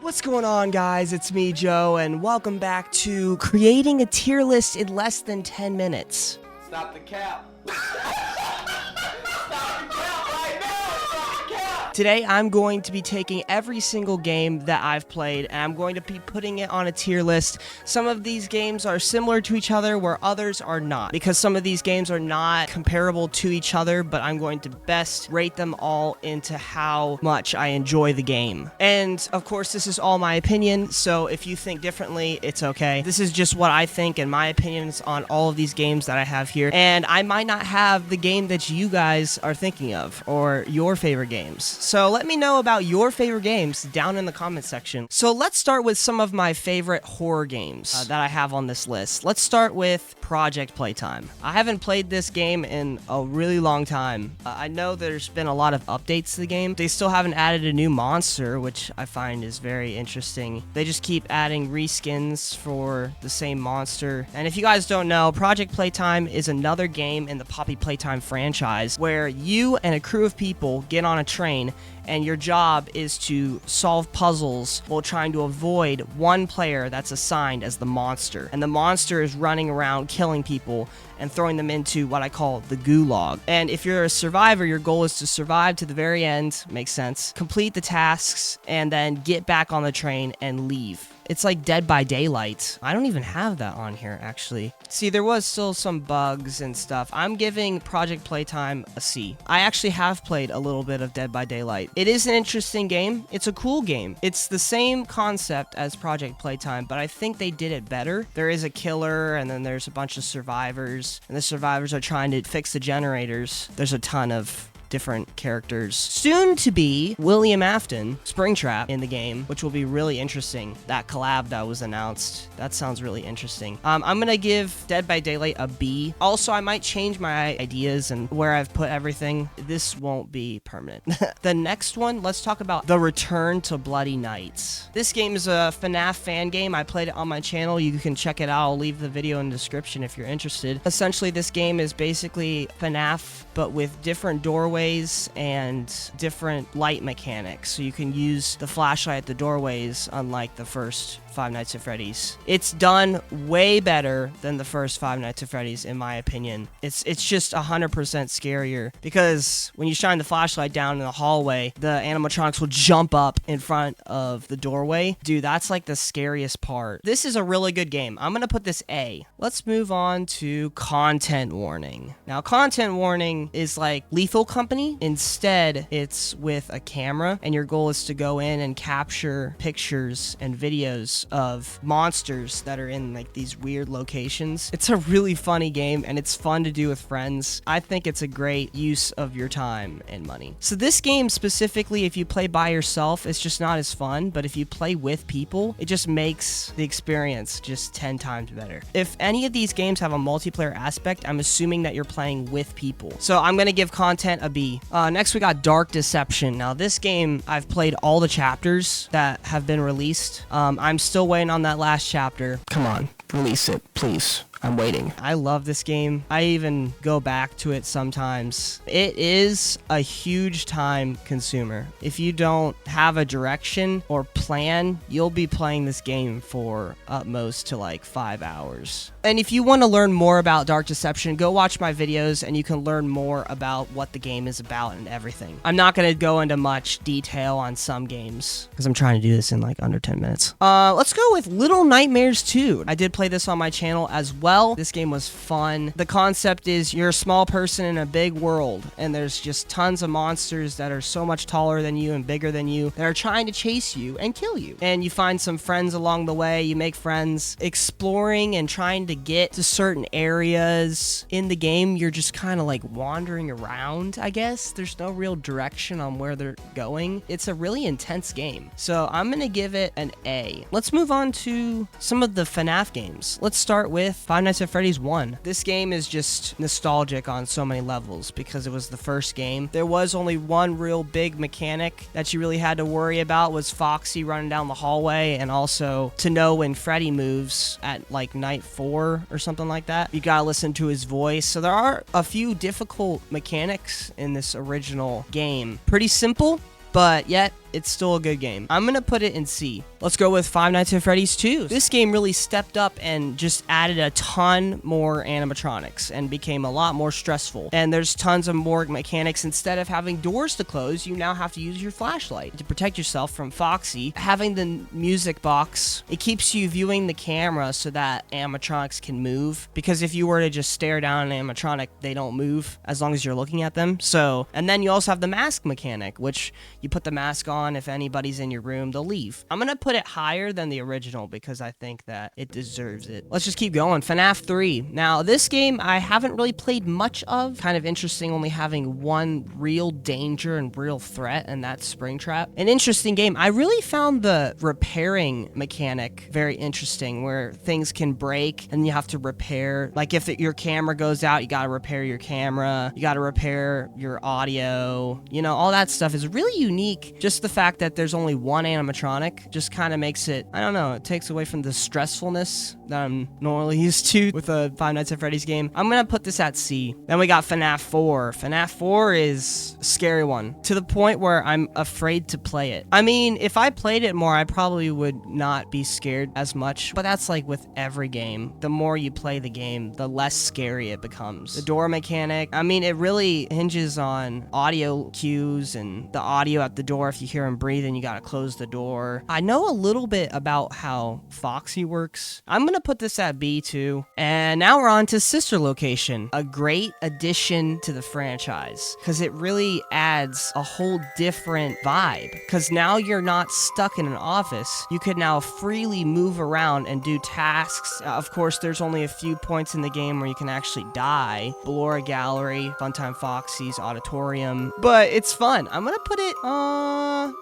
What's going on, guys? It's me, Joe, and welcome back to creating a tier list in less than 10 minutes. Stop the cap. Stop the cap right now. Stop the cap. Today, I'm going to be taking every single game that I've played, and I'm going to be putting it on a tier list. Some of these games are similar to each other, where others are not, because some of these games are not comparable to each other, but I'm going to best rate them all into how much I enjoy the game. And, of course, this is all my opinion, so if you think differently, it's okay. This is just what I think and my opinions on all of these games that I have here, and I might not have the game that you guys are thinking of, or your favorite games. So let me know about your favorite games down in the comment section. So let's start with some of my favorite horror games that I have on this list. Let's start with Project Playtime. I haven't played this game in a really long time. I know there's been a lot of updates to the game. They still haven't added a new monster, which I find is very interesting. They just keep adding reskins for the same monster. And if you guys don't know, Project Playtime is another game in the Poppy Playtime franchise where you and a crew of people get on a train and your job is to solve puzzles while trying to avoid one player that's assigned as the monster. And the monster is running around killing people and throwing them into what I call the gulag. And if you're a survivor, your goal is to survive to the very end, makes sense, complete the tasks, and then get back on the train and leave. It's like Dead by Daylight. I don't even have that on here, actually. See, there was still some bugs and stuff. I'm giving Project Playtime a C. I actually have played a little bit of Dead by Daylight. It is an interesting game. It's a cool game. It's the same concept as Project Playtime, but I think they did it better. There is a killer, and then there's a bunch of survivors, and the survivors are trying to fix the generators. There's a ton of different characters. Soon to be William Afton, Springtrap, in the game, which will be really interesting. That collab that was announced, that sounds really interesting. I'm gonna give Dead by Daylight a B. Also, I might change my ideas and where I've put everything. This won't be permanent. The next one, let's talk about The Return to Bloody Nights. This game is a FNAF fan game. I played it on my channel. You can check it out. I'll leave the video in the description if you're interested. Essentially, this game is basically FNAF, but with different doorways and different light mechanics. So you can use the flashlight at the doorways, unlike the first Five Nights at Freddy's. It's done way better than the first Five Nights at Freddy's, in my opinion. It's just 100% scarier, because when you shine the flashlight down in the hallway, the animatronics will jump up in front of the doorway. Dude, that's like the scariest part. This is a really good game. I'm gonna put this A. Let's move on to Content Warning. Now, Content Warning is like Lethal Company. Instead, it's with a camera, and your goal is to go in and capture pictures and videos of monsters that are in like these weird locations. It's a really funny game, and it's fun to do with friends. I think it's a great use of your time and money. So this game specifically, if you play by yourself, it's just not as fun, but if you play with people, it just makes the experience just 10 times better. If any of these games have a multiplayer aspect, I'm assuming that you're playing with people. So I'm gonna give Content a B. Next we got Dark Deception. Now this game, I've played all the chapters that have been released. I'm still waiting on that last chapter. Come on, release it, please. I'm waiting. I love this game. I even go back to it sometimes. It is a huge time consumer. If you don't have a direction or plan, you'll be playing this game for at most to like 5 hours. And if you want to learn more about Dark Deception, go watch my videos and you can learn more about what the game is about and everything. I'm not going to go into much detail on some games because I'm trying to do this in like under 10 minutes. Let's go with Little Nightmares 2. I did play this on my channel as well. This game was fun. The concept is you're a small person in a big world, and there's just tons of monsters that are so much taller than you and bigger than you that are trying to chase you and kill you. And you find some friends along the way. You make friends exploring and trying to get to certain areas in the game. You're just kind of like wandering around, I guess. There's no real direction on where they're going. It's a really intense game. So I'm going to give it an A. Let's move on to some of the FNAF games. Let's start with Five Nights at Freddy's 1. This game is just nostalgic on so many levels because it was the first game. There was only one real big mechanic that you really had to worry about, was Foxy running down the hallway, and also to know when Freddy moves at like night 4 or something like that. You gotta listen to his voice. So there are a few difficult mechanics in this original game. Pretty simple, but yet it's still a good game. I'm gonna put it in C. Let's go with Five Nights at Freddy's 2. This game really stepped up and just added a ton more animatronics and became a lot more stressful. And there's tons of more mechanics. Instead of having doors to close, you now have to use your flashlight to protect yourself from Foxy. Having the music box, it keeps you viewing the camera so that animatronics can move. Because if you were to just stare down an animatronic, they don't move as long as you're looking at them. So, and then you also have the mask mechanic, which you put the mask on. If anybody's in your room, they'll leave. I'm gonna put it higher than the original because I think that it deserves it. Let's just keep going. FNAF 3. Now, this game I haven't really played much of. Kind of interesting only having one real danger and real threat, and that's Springtrap. An interesting game. I really found the repairing mechanic very interesting, where things can break and you have to repair. Like if your camera goes out, you gotta repair your camera. You gotta repair your audio. You know, all that stuff is really unique. Just the fact that there's only one animatronic just kind of makes it, I don't know, it takes away from the stressfulness that I'm normally used to with a Five Nights at Freddy's game. I'm gonna put this at C. Then we got FNAF 4. FNAF 4 is a scary one, to the point where I'm afraid to play it. I mean, if I played it more, I probably would not be scared as much, but that's like with every game. The more you play the game, the less scary it becomes. The door mechanic, I mean, it really hinges on audio cues and the audio at the door. If you hear him breathing, you gotta close the door. I know a little bit about how Foxy works. I'm gonna put this at B too. And now we're on to Sister Location, a great addition to the franchise because it really adds a whole different vibe. Because now you're not stuck in an office. You could now freely move around and do tasks. Of course, there's only a few points in the game where you can actually die. Ballora Gallery, Funtime Foxy's Auditorium. But it's fun. I'm gonna put it, I'm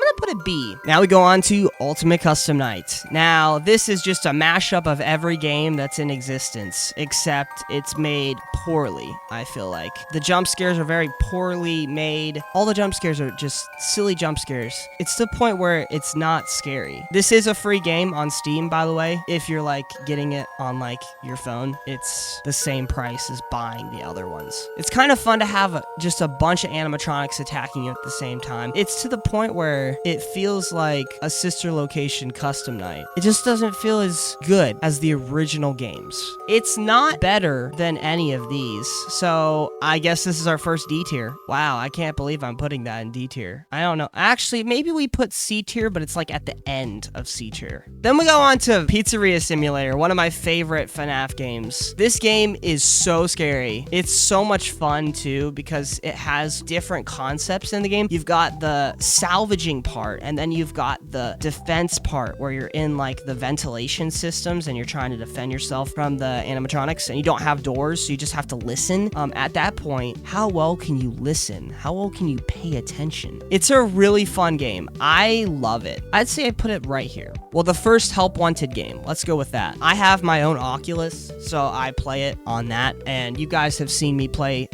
gonna put it B. Now we go on to Ultimate Custom Night. Now, this is just a mashup of every game that's in existence, except it's made poorly, I feel like. The jump scares are very poorly made. All the jump scares are just silly jump scares. It's to the point where it's not scary. This is a free game on Steam, by the way. If you're like getting it on like your phone, it's the same price as buying the other ones. It's kind of fun to have just a bunch of animatronics attacking you at the same time. It's to the point where it feels like a Sister Location custom night. It just doesn't feel as good as the original games. It's not better than any of these, so I guess this is our first D tier. Wow, I can't believe I'm putting that in D tier. I don't know. Actually, maybe we put C tier, but it's like at the end of C tier. Then we go on to Pizzeria Simulator, one of my favorite FNAF games. This game is so scary. It's so much fun too because it has different concepts in the game. You've got the salvaging part, and then you've got the defense part where you're in like the ventilation systems and you're trying to defend yourself from the animatronics, and you don't have doors, so you just have to listen. At that point, how well can you listen? How well can you pay attention? It's a really fun game. I love it. I'd say I put it right here. Well, the first Help Wanted game, let's go with that. I have my own Oculus, so I play it on that, and you guys have seen me play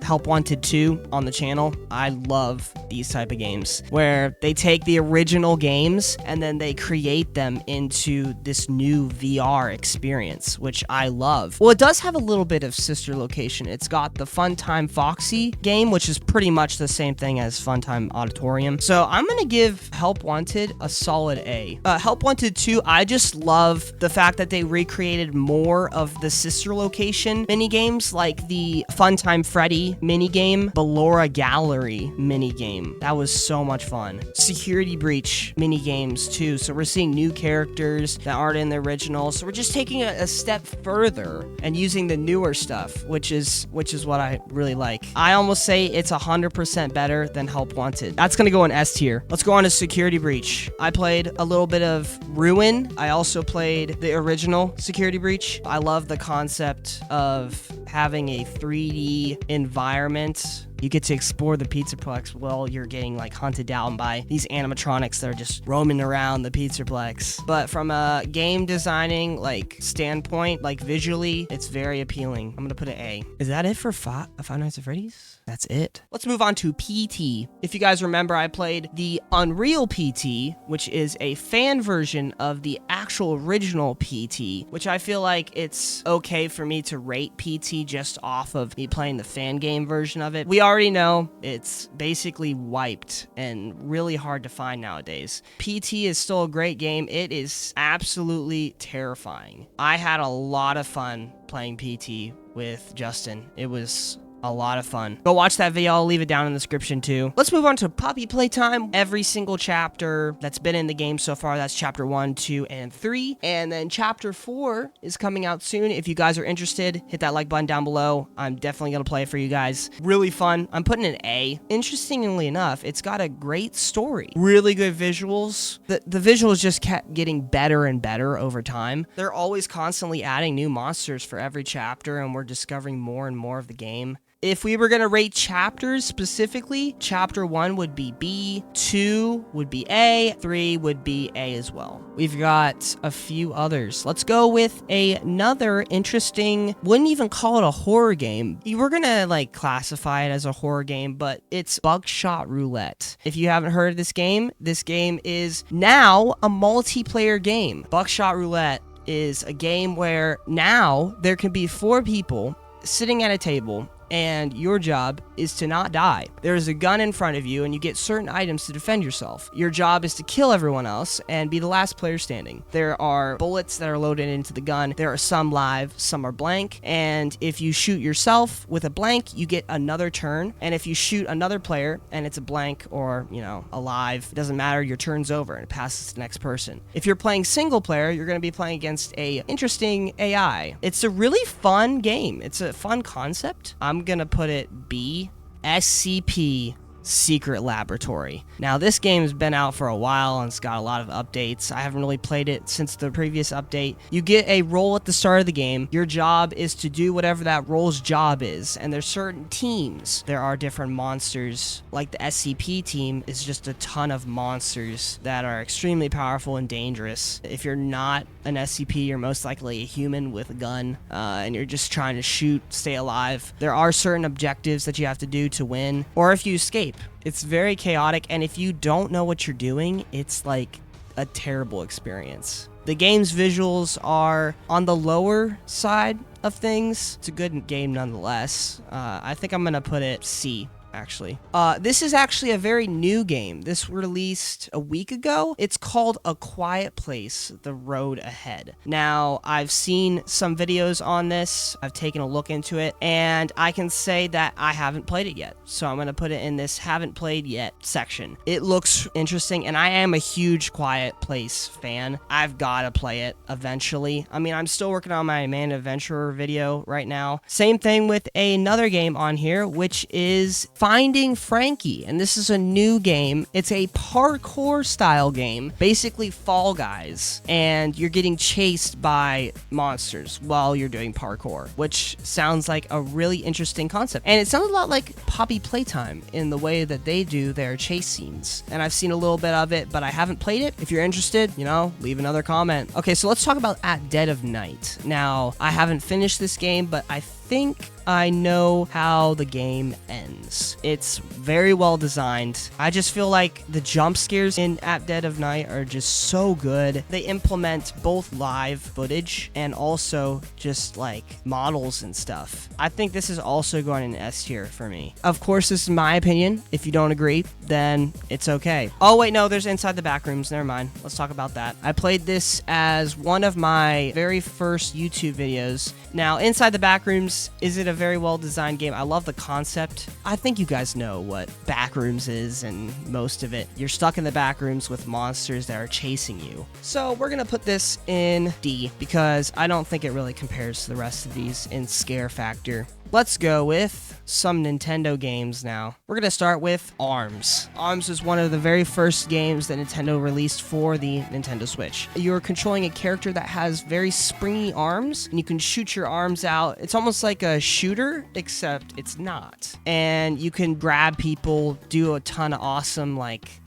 Help Wanted 2 on the channel. I love these type of games where they take the original games and then they create them into this new VR experience, which I love. Well, it does have a little bit of Sister Location. It's got the Funtime Foxy game, which is pretty much the same thing as Funtime Auditorium. So I'm gonna give Help Wanted a solid A. Help Wanted 2, I just love the fact that they recreated more of the Sister Location mini games, like the Funtime Freddy mini game, Ballora Gallery mini game. That was so much fun. Security Breach mini games too. So we're seeing new characters that aren't in the original. So we're just taking a step further and using the newer stuff, which is what I really like. I almost say it's 100% better than Help Wanted. That's gonna go in S tier. Let's go on to Security Breach. I played a little bit of Ruin. I also played the original Security Breach. I love the concept of having a 3D environment. You get to explore the Pizzaplex while you're getting like hunted down by these animatronics that are just roaming around the Pizzaplex. But from a game designing like standpoint, like visually, it's very appealing. I'm gonna put an A. Is that it for Five Nights at Freddy's? That's it. Let's move on to PT. If you guys remember, I played the Unreal PT, which is a fan version of the actual actual original PT, which I feel like it's okay for me to rate PT just off of me playing the fan game version of it. We already know it's basically wiped and really hard to find nowadays. PT is still a great game. It is absolutely terrifying. I had a lot of fun playing PT with Justin. It was a lot of fun. Go watch that video. I'll leave it down in the description too. Let's move on to Poppy Playtime. Every single chapter that's been in the game so far, that's chapter 1, 2, and 3. And then chapter 4 is coming out soon. If you guys are interested, hit that like button down below. I'm definitely going to play it for you guys. Really fun. I'm putting an A. Interestingly enough, it's got a great story. Really good visuals. The visuals just kept getting better and better over time. They're always constantly adding new monsters for every chapter, and we're discovering more and more of the game. If we were going to rate chapters specifically, chapter 1 would be B, 2 would be A, 3 would be A as well. We've got a few others. Let's go with another interesting, wouldn't even call it a horror game. You were going to like classify it as a horror game, but it's Buckshot Roulette. If you haven't heard of this game is now a multiplayer game. Buckshot Roulette is a game where now there can be 4 people sitting at a table, and your job is to not die. There is a gun in front of you, and you get certain items to defend yourself. Your job is to kill everyone else and be the last player standing. There are bullets that are loaded into the gun. There are some live, some are blank, and if you shoot yourself with a blank, you get another turn, and if you shoot another player and it's a blank or, alive, it doesn't matter, your turn's over and it passes to the next person. If you're playing single player, you're going to be playing against a interesting AI. It's a really fun game. It's a fun concept. I'm gonna put it B, SCP Secret Laboratory. Now, this game has been out for a while and it's got a lot of updates. I haven't really played it since the previous update. You get a role at the start of the game. Your job is to do whatever that role's job is, and there's certain teams. There are different monsters. Like the SCP team is just a ton of monsters that are extremely powerful and dangerous. If you're not an SCP, you're most likely a human with a gun, and you're just trying to shoot, stay alive. There are certain objectives that you have to do to win, or if you escape. It's very chaotic, and if you don't know what you're doing, it's like a terrible experience. The game's visuals are on the lower side of things. It's a good game nonetheless. I think I'm gonna put it C. Actually, this is actually a very new game. This released a week ago. It's called A Quiet Place: The Road Ahead. Now, I've seen some videos on this. I've taken a look into it, and I can say that I haven't played it yet. So I'm gonna put it in this haven't played yet section. It looks interesting, and I am a huge Quiet Place fan. I've gotta play it eventually. I mean, I'm still working on my Amanda Adventurer video right now. Same thing with another game on here, which is Finding Frankie, and this is a new game. It's a parkour style game, basically Fall Guys, and you're getting chased by monsters while you're doing parkour, which sounds like a really interesting concept. And it sounds a lot like Poppy Playtime in the way that they do their chase scenes. And I've seen a little bit of it, but I haven't played it. If you're interested, leave another comment. Okay, so let's talk about At Dead of Night. Now, I haven't finished this game, but I think I know how the game ends. It's very well designed. I just feel like the jump scares in At Dead of Night are just so good. They implement both live footage and also just like models and stuff. I think this is also going in S tier for me. Of course, this is my opinion. If you don't agree, then it's okay. Oh wait, no, there's Inside the Backrooms. Never mind. Let's talk about that. I played this as one of my very first YouTube videos. Now, Inside the Backrooms, is it a very well designed game? I love the concept. I think you guys know what Backrooms is and most of it. You're stuck in the backrooms with monsters that are chasing you. So we're gonna put this in D because I don't think it really compares to the rest of these in scare factor. Let's go with some Nintendo games now. We're going to start with ARMS. ARMS was one of the very first games that Nintendo released for the Nintendo Switch. You're controlling a character that has very springy arms, and you can shoot your arms out. It's almost like a shooter, except it's not. And you can grab people, do a ton of awesome,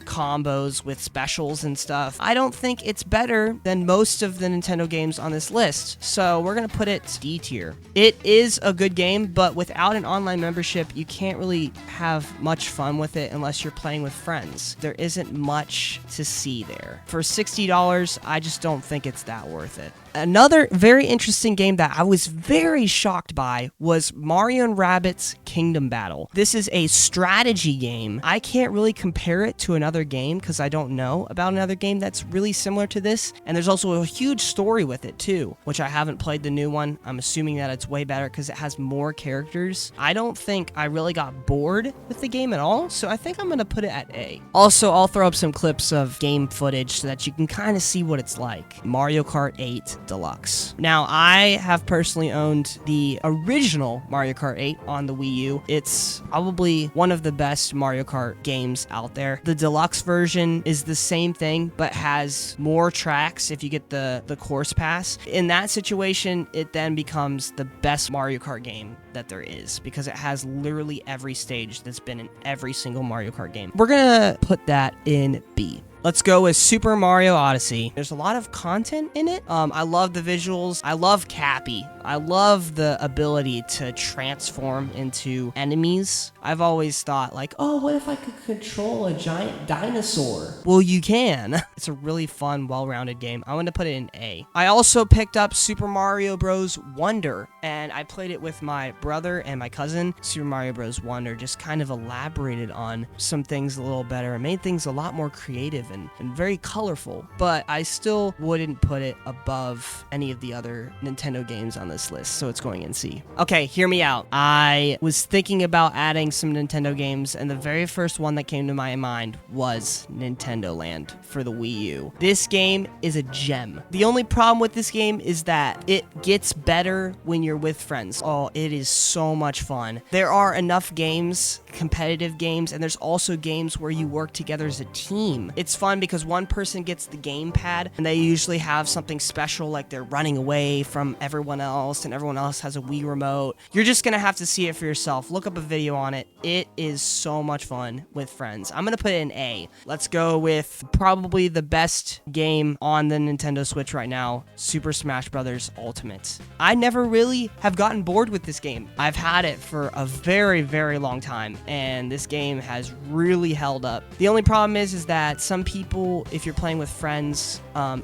combos with specials and stuff. I don't think it's better than most of the Nintendo games on this list, so we're gonna put it D tier. It is a good game, but without an online membership, you can't really have much fun with it unless you're playing with friends. There isn't much to see there. For $60, I just don't think it's that worth it. Another very interesting game that I was very shocked by was Mario & Rabbids Kingdom Battle. This is a strategy game. I can't really compare it to another game because I don't know about another game that's really similar to this. And there's also a huge story with it too, which I haven't played the new one. I'm assuming that it's way better because it has more characters. I don't think I really got bored with the game at all, so I think I'm going to put it at A. Also, I'll throw up some clips of game footage so that you can kind of see what it's like. Mario Kart 8 Deluxe. Now, I have personally owned the original Mario Kart 8 on the Wii U. It's probably one of the best Mario Kart games out there. The deluxe version is the same thing, but has more tracks if you get the course pass. In that situation, it then becomes the best Mario Kart game that there is because it has literally every stage that's been in every single Mario Kart game. We're gonna put that in B. Let's go with Super Mario Odyssey. There's a lot of content in it. I love the visuals. I love Cappy. I love the ability to transform into enemies. I've always thought like, oh, what if I could control a giant dinosaur? Well, you can. It's a really fun, well-rounded game. I'm going to put it in A. I also picked up Super Mario Bros. Wonder, and I played it with my brother and my cousin. Super Mario Bros. Wonder just kind of elaborated on some things a little better and made things a lot more creative and very colorful, but I still wouldn't put it above any of the other Nintendo games on this list, so it's going in C. Okay, hear me out. I was thinking about adding some Nintendo games, and the very first one that came to my mind was Nintendo Land for the Wii U. This game is a gem. The only problem with this game is that it gets better when you're with friends. Oh, it is so much fun. There are enough games, competitive games, and there's also games where you work together as a team. It's fun because one person gets the gamepad and they usually have something special like they're running away from everyone else and everyone else has a Wii remote. You're just gonna have to see it for yourself. Look up a video on it. It is so much fun with friends. I'm gonna put it in A. Let's go with probably the best game on the Nintendo Switch right now, Super Smash Bros. Ultimate. I never really have gotten bored with this game. I've had it for a very, very long time and this game has really held up. The only problem is that some people, if you're playing with friends,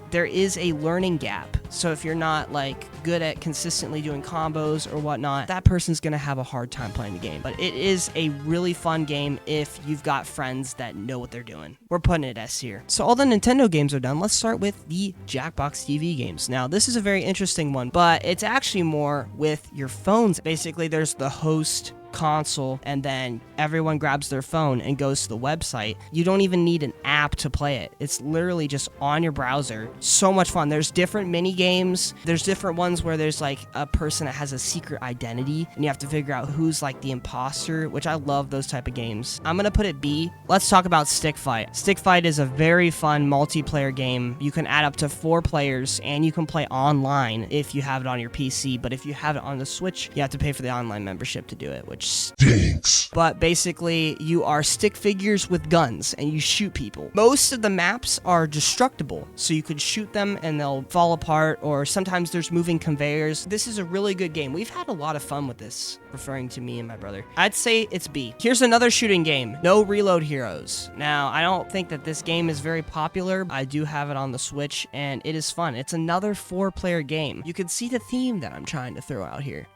there is a learning gap. So if you're not like good at consistently doing combos or whatnot, that person's gonna have a hard time playing the game. But it is a really fun game if you've got friends that know what they're doing. We're putting it S here. So all the Nintendo games are done. Let's start with the Jackbox TV games. Now this is a very interesting one, but it's actually more with your phones. Basically there's the host console and then everyone grabs their phone and goes to the website. You don't even need an app to play it. It's literally just on your browser. So much fun. There's different mini games. There's different ones where there's like a person that has a secret identity and you have to figure out who's like the imposter, which I love those type of games. I'm gonna put it B. Let's talk about Stick Fight. Stick Fight is a very fun multiplayer game. You can add up to 4 players and you can play online if you have it on your PC, but if you have it on the Switch, you have to pay for the online membership to do it, which stinks. But basically, you are stick figures with guns and you shoot people. Most of the maps are destructible, so you could shoot them and they'll fall apart, or sometimes there's moving conveyors. This is a really good game. We've had a lot of fun with this, referring to me and my brother. I'd say it's B. Here's another shooting game, No Reload Heroes. Now, I don't think that this game is very popular. I do have it on the Switch and it is fun. It's another 4-player game. You can see the theme that I'm trying to throw out here.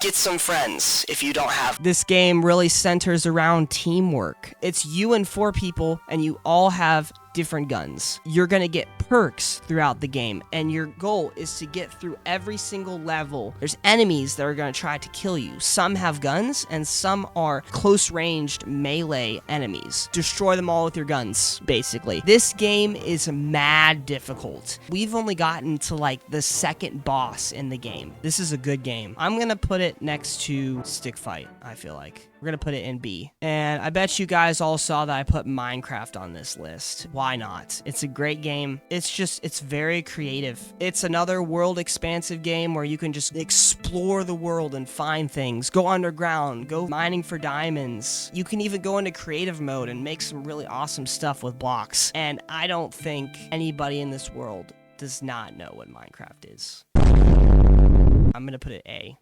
Get some friends if you don't have. This game really centers around teamwork. It's you and 4 people, and you all have different guns. You're gonna get perks throughout the game, and your goal is to get through every single level. There's enemies that are gonna try to kill you. Some have guns, and some are close-ranged melee enemies. Destroy them all with your guns, basically. This game is mad difficult. We've only gotten to like the second boss in the game. This is a good game. I'm gonna put it next to Stick Fight, I feel like. We're gonna put it in B. And I bet you guys all saw that I put Minecraft on this list. Why not? It's a great game. It's very creative. It's another world expansive game where you can just explore the world and find things. Go underground, go mining for diamonds. You can even go into creative mode and make some really awesome stuff with blocks. And I don't think anybody in this world does not know what Minecraft is. I'm gonna put it A.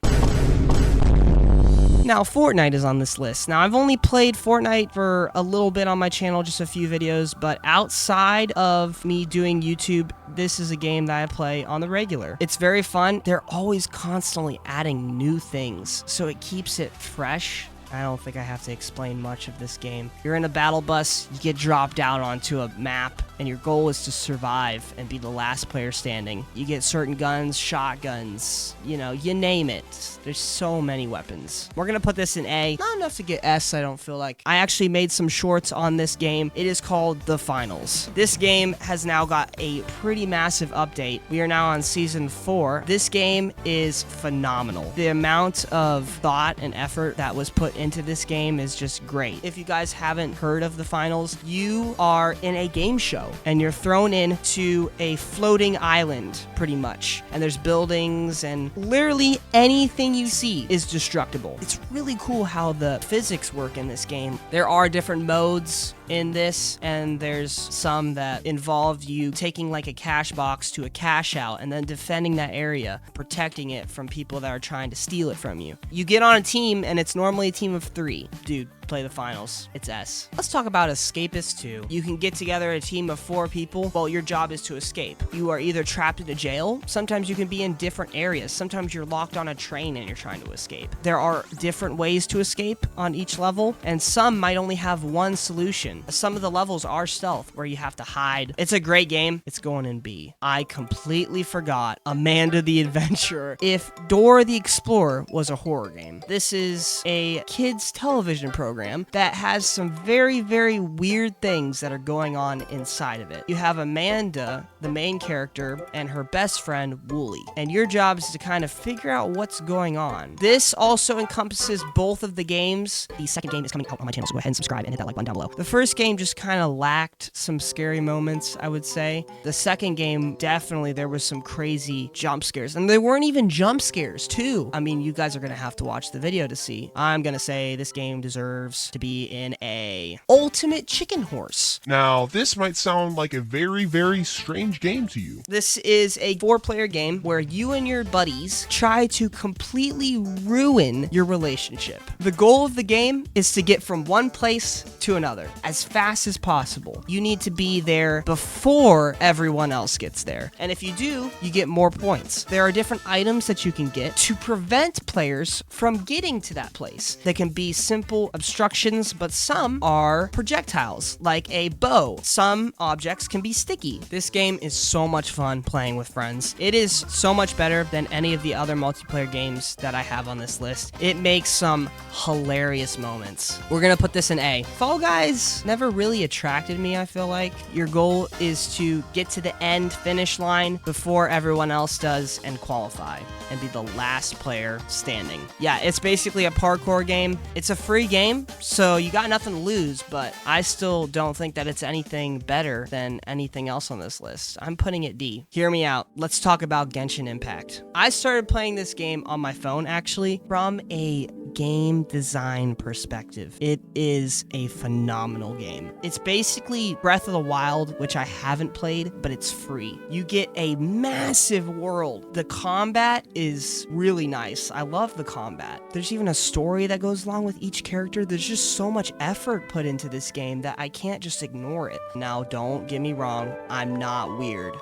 Now, Fortnite is on this list. Now, I've only played Fortnite for a little bit on my channel, just a few videos, but outside of me doing YouTube, this is a game that I play on the regular. It's very fun. They're always constantly adding new things, so it keeps it fresh. I don't think I have to explain much of this game. You're in a battle bus, you get dropped out onto a map, and your goal is to survive and be the last player standing. You get certain guns, shotguns, you know, you name it. There's so many weapons. We're gonna put this in A. Not enough to get S, I don't feel like. I actually made some shorts on this game. It is called The Finals. This game has now got a pretty massive update. We are now on Season 4. This game is phenomenal. The amount of thought and effort that was put into this game is just great. If you guys haven't heard of The Finals, you are in a game show and you're thrown into a floating island pretty much, and there's buildings and literally anything you see is destructible. It's really cool how the physics work in this game. There are different modes in this, and there's some that involve you taking like a cash box to a cash out and then defending that area, protecting it from people that are trying to steal it from you. You get on a team and it's normally a team of 3. Dude, play The Finals. It's S. Let's talk about Escapist 2. You can get together a team of 4 people. Well, your job is to escape. You are either trapped in a jail. Sometimes you can be in different areas. Sometimes you're locked on a train and you're trying to escape. There are different ways to escape on each level, and some might only have one solution. Some of the levels are stealth, where you have to hide. It's a great game. It's going in B. I completely forgot Amanda the Adventurer. If Dora the Explorer was a horror game, this is a kids television program that has some very, very weird things that are going on inside of it. You have Amanda, the main character, and her best friend, Wooly. And your job is to kind of figure out what's going on. This also encompasses both of the games. The second game is coming out on my channel, so go ahead and subscribe and hit that like button down below. The first game just kind of lacked some scary moments, I would say. The second game, definitely there was some crazy jump scares. And they weren't even jump scares, too. I mean, you guys are going to have to watch the video to see. I'm going to say this game deserves to be in A. Ultimate Chicken Horse. Now, this might sound like a very, very strange game to you. This is a 4-player game where you and your buddies try to completely ruin your relationship. The goal of the game is to get from one place to another as fast as possible. You need to be there before everyone else gets there. And if you do, you get more points. There are different items that you can get to prevent players from getting to that place. They can be simple obstructions, but some are projectiles, like a bow. Some objects can be sticky. This game is so much fun playing with friends. It is so much better than any of the other multiplayer games that I have on this list. It makes some hilarious moments. We're gonna put this in A. Fall Guys never really attracted me, I feel like. Your goal is to get to the end finish line before everyone else does and qualify and be the last player standing. Yeah, it's basically a parkour game. It's a free game, so you got nothing to lose, but I still don't think that it's anything better than anything else on this list. I'm putting it D. Hear me out. Let's talk about Genshin Impact. I started playing this game on my phone, actually, from a game design perspective. It is a phenomenal game. It's basically Breath of the Wild, which I haven't played, but it's free. You get a massive world. The combat is really nice. I love the combat. There's even a story that goes along with each character. There's just so much effort put into this game that I can't just ignore it. Now, don't get me wrong. I'm not weird.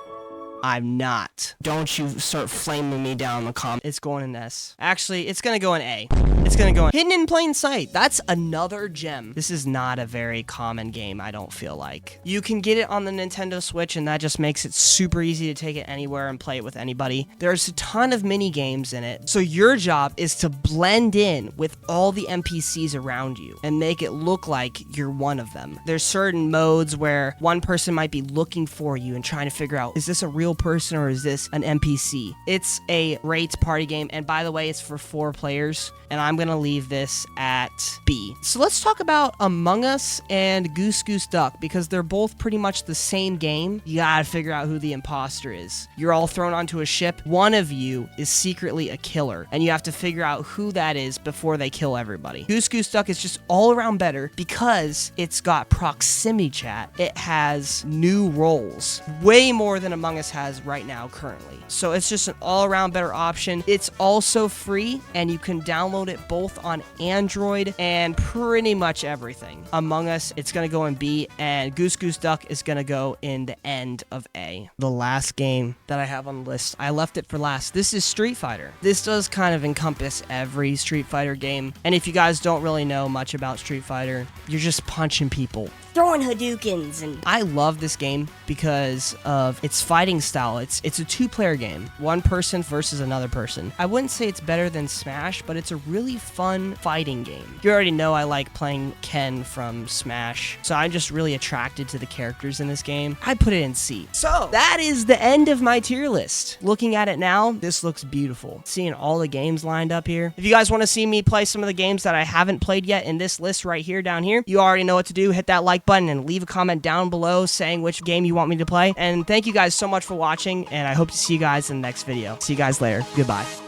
I'm not. Don't you start flaming me down in the comments. It's going in S. Actually, it's gonna go in A. It's gonna go in Hidden in Plain Sight. That's another gem. This is not a very common game, I don't feel like. You can get it on the Nintendo Switch, and that just makes it super easy to take it anywhere and play it with anybody. There's a ton of mini games in it, so your job is to blend in with all the NPCs around you and make it look like you're one of them. There's certain modes where one person might be looking for you and trying to figure out, is this a real person or is this an NPC? It's a great party game, and by the way, it's for 4 players, and I'm gonna leave this at B. So let's talk about Among Us and Goose Goose Duck, because they're both pretty much the same game. You gotta figure out who the imposter is. You're all thrown onto a ship. One of you is secretly a killer, and you have to figure out who that is before they kill everybody. Goose Goose Duck is just all around better because it's got proximity chat. It has new roles, way more than Among Us has right now currently. So it's just an all-around better option. It's also free, and you can download it both on Android and pretty much everything. Among Us, it's going to go in B, and Goose Goose Duck is going to go in the end of A. The last game that I have on the list, I left it for last. This is Street Fighter. This does kind of encompass every Street Fighter game, and if you guys don't really know much about Street Fighter, you're just punching people, throwing Hadoukens, and I love this game because of its fighting style. It's a two-player game, one person versus another person. I wouldn't say it's better than Smash, but it's a really fun fighting game. You already know I like playing Ken from Smash, so I'm just really attracted to the characters in this game. I put it in C. So that is the end of my tier list. Looking at it now, this looks beautiful. Seeing all the games lined up here. If you guys want to see me play some of the games that I haven't played yet in this list right here down here, you already know what to do. Hit that like button and leave a comment down below saying which game you want me to play. And thank you guys so much for watching, and I hope to see you guys in the next video. See you guys later. Goodbye.